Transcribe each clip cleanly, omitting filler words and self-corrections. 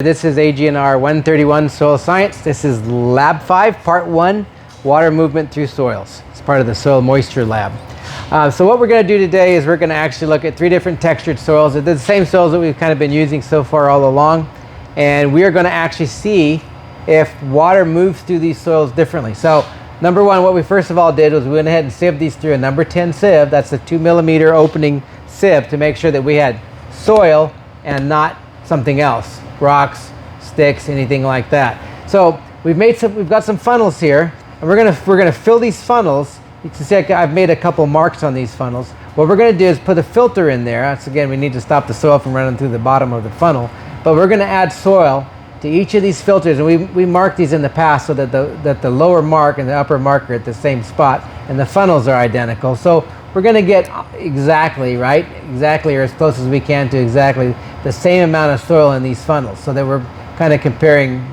This is AGNR 131 Soil Science. This is Lab 5, Part 1, Water Movement Through Soils. It's part of the Soil Moisture Lab. So what we're going to do today is we're going to actually look at 3 different textured soils. They're the same soils that we've kind of been using so far all along. And we are going to actually see if water moves through these soils differently. So number one, what we first of all did was we went ahead and sieved these through a number 10 sieve. That's a 2 millimeter opening sieve to make sure that we had soil and not something else. Rocks, sticks, anything like that. So we've got some funnels here, and we're gonna fill these funnels. You can see I've made a couple marks on these funnels. What we're gonna do is put a filter in there. That's, again, we need to stop the soil from running through the bottom of the funnel. But we're gonna add soil to each of these filters, and we marked these in the past so that the lower mark and the upper mark are at the same spot, and the funnels are identical. So we're going to get exactly or as close as we can to exactly the same amount of soil in these funnels, so that we're kind of comparing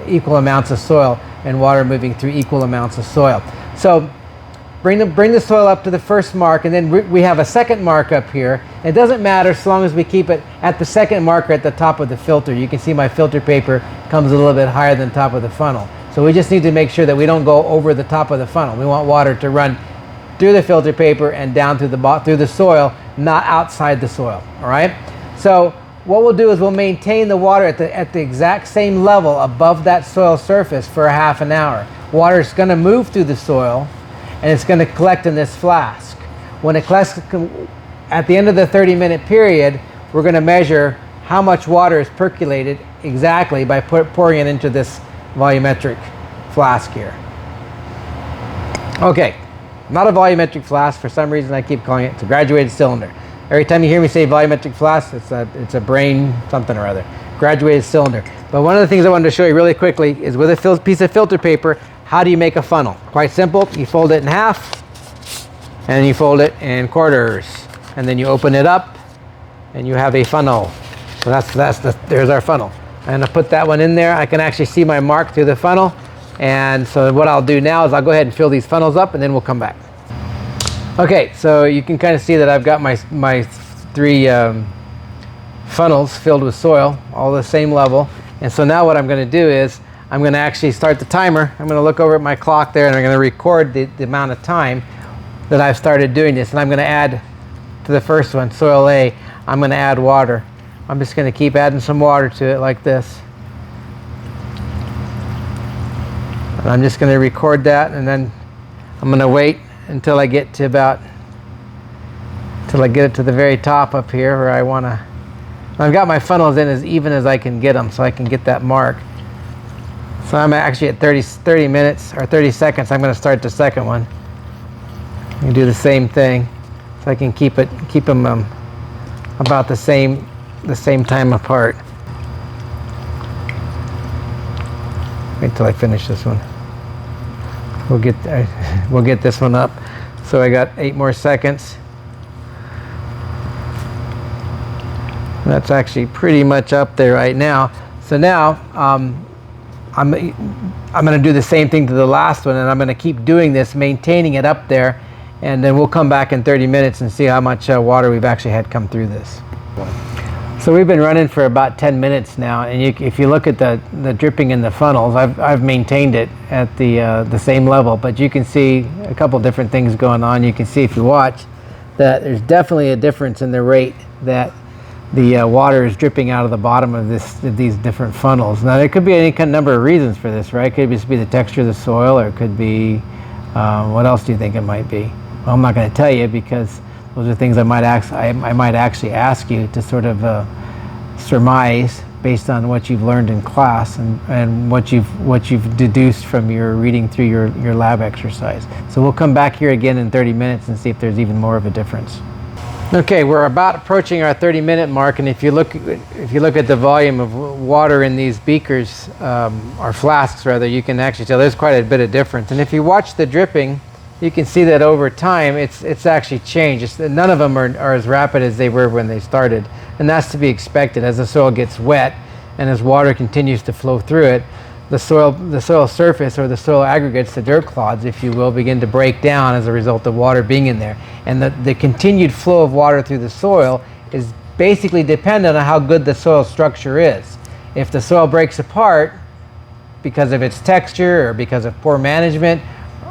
equal amounts of soil and water moving through equal amounts of soil. So bring the soil up to the first mark, and then we have a second mark up here. It doesn't matter so long as we keep it at the second marker at the top of the filter. You can see my filter paper comes a little bit higher than the top of the funnel. So we just need to make sure that we don't go over the top of the funnel. We want water to run through the filter paper and down through the soil, not outside the soil. All right. So what we'll do is we'll maintain the water at the exact same level above that soil surface for a half an hour. Water is going to move through the soil, and it's going to collect in this flask. When it collects at the end of the 30-minute period, we're going to measure how much water is percolated exactly by pouring it into this volumetric flask here. Okay. Not a volumetric flask. For some reason I keep calling it. It's a graduated cylinder. Every time you hear me say volumetric flask, it's a brain something or other. Graduated cylinder. But one of the things I wanted to show you really quickly is with a piece of filter paper, how do you make a funnel? Quite simple. You fold it in half, and you fold it in quarters, and then you open it up, and you have a funnel. So there's our funnel. I'm going to put that one in there. I can actually see my mark through the funnel. And so what I'll do now is I'll go ahead and fill these funnels up, and then we'll come back. Okay, so you can kind of see that I've got my 3 funnels filled with soil, all the same level. And so now what I'm going to do is I'm going to actually start the timer. I'm going to look over at my clock there, and I'm going to record the amount of time that I've started doing this. And I'm going to add to the first one, soil A, I'm going to add water. I'm just going to keep adding some water to it like this. And I'm just going to record that, and then I'm going to wait until I get to till I get it to the very top up here where I want to. I've got my funnels in as even as I can get them, so I can get that mark. So I'm actually at 30 minutes or 30 seconds. I'm going to start the second one and do the same thing, so I can keep them about the same time apart. Wait till I finish this one. We'll get this one up. So I got 8 more seconds. That's actually pretty much up there right now. So now I'm going to do the same thing to the last one, and I'm going to keep doing this, maintaining it up there, and then we'll come back in 30 minutes and see how much water we've actually had come through this. So we've been running for about 10 minutes now, and if you look at the dripping in the funnels, I've maintained it at the same level, but you can see a couple different things going on. You can see if you watch that there's definitely a difference in the rate that the water is dripping out of the bottom of these different funnels. Now there could be any kind of number of reasons for this, right? It could just be the texture of the soil, or it could be what else do you think it might be? Well, I'm not going to tell you, because those are things I might actually ask you to sort of surmise based on what you've learned in class and what you've deduced from your reading through your lab exercise. So we'll come back here again in 30 minutes and see if there's even more of a difference. Okay, we're about approaching our 30-minute mark, and if you look at the volume of water in these beakers or flasks rather, you can actually tell there's quite a bit of difference. And if you watch the dripping, you can see that over time it's actually changed. None of them are as rapid as they were when they started, and that's to be expected. As the soil gets wet and as water continues to flow through it, the soil surface, or the soil aggregates, the dirt clods, if you will, begin to break down as a result of water being in there. And the continued flow of water through the soil is basically dependent on how good the soil structure is. If the soil breaks apart because of its texture or because of poor management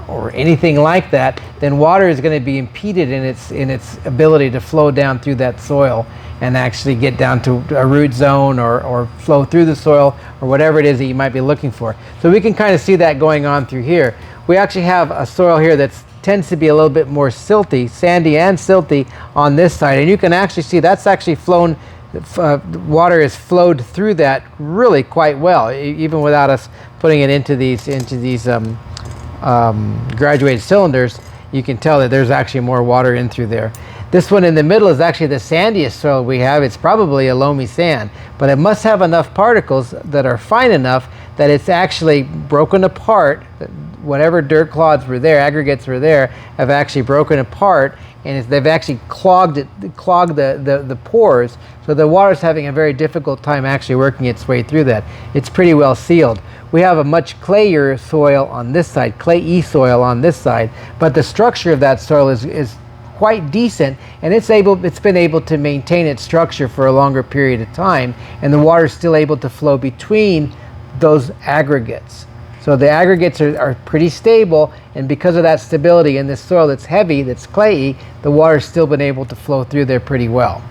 or anything like that, then water is going to be impeded in its ability to flow down through that soil and actually get down to a root zone or flow through the soil or whatever it is that you might be looking for. So we can kind of see that going on through here. We actually have a soil here that tends to be a little bit more silty, sandy and silty on this side, and you can actually see that's actually flown, water has flowed through that really quite well, even without us putting it into these graduated cylinders. You can tell that there's actually more water in through there. This one in the middle is actually the sandiest soil we have. It's probably a loamy sand, but it must have enough particles that are fine enough that it's actually broken apart. Whatever dirt clods were there, aggregates were there, have actually broken apart, and they've actually clogged the pores, so the water's having a very difficult time actually working its way through that. It's pretty well sealed. We have a much clayier soil on this side, clayey soil on this side, but the structure of that soil is quite decent, and it's been able to maintain its structure for a longer period of time, and the water is still able to flow between those aggregates. So the aggregates are pretty stable, and because of that stability in this soil that's heavy, that's clayey, the water's still been able to flow through there pretty well.